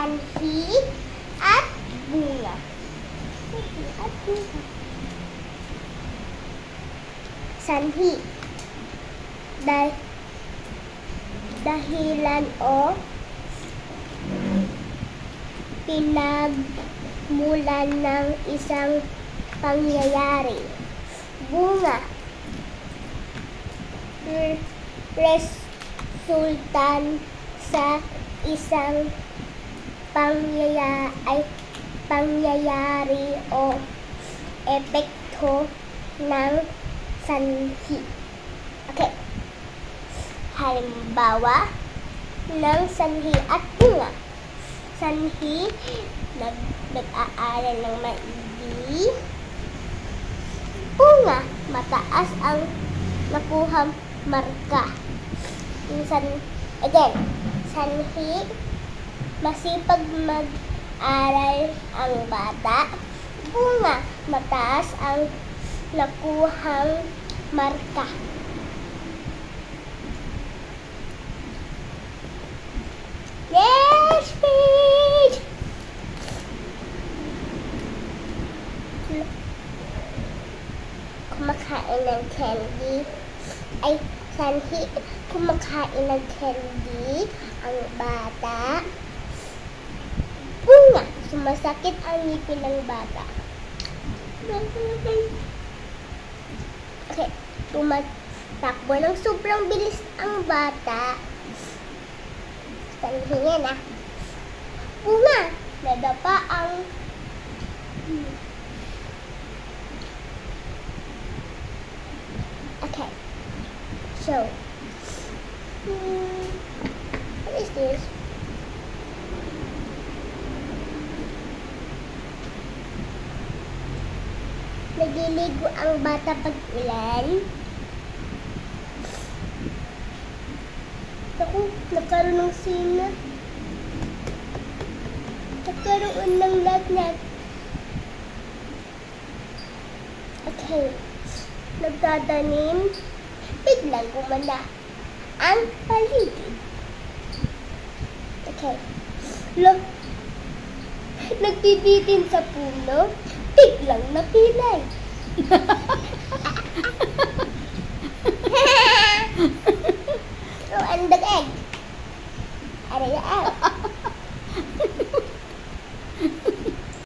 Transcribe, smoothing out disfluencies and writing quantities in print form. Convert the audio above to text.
sanhi at bunga. Sanhi at bunga. Sanhi. Dahilan o pinagmulan ng isang pangyayari. Bunga. Resultan sa isang pangyayari o epekto ng sanhi. Okay. Halimbawa ng sanhi at bunga. Sanhi, nag-aaral ng maigi. Bunga, mataas ang nakuhang marka. Again, sanhi, masipag mag-aral ang bata. Bunga, mataas ang nakuhang marka. Next page! Kumakain ng candy. Ay, sanhi, kumakain ng candy ang bata. Bunga, sumasakit ang ngipin ng bata. Okay, tumatakbo ng sobrang bilis ang bata. Sanhi yan ah. Bunga, nadapa ang okay. So, what is this? Nagliligo ang bata pag ulan. Ako, nagkaroon ng sina. Nagkaroon ng lagnat. Okay. Nagtatanim. Biglang gumana ang paligid. Okay. Nagbibitin sa puno. Biglang napilay.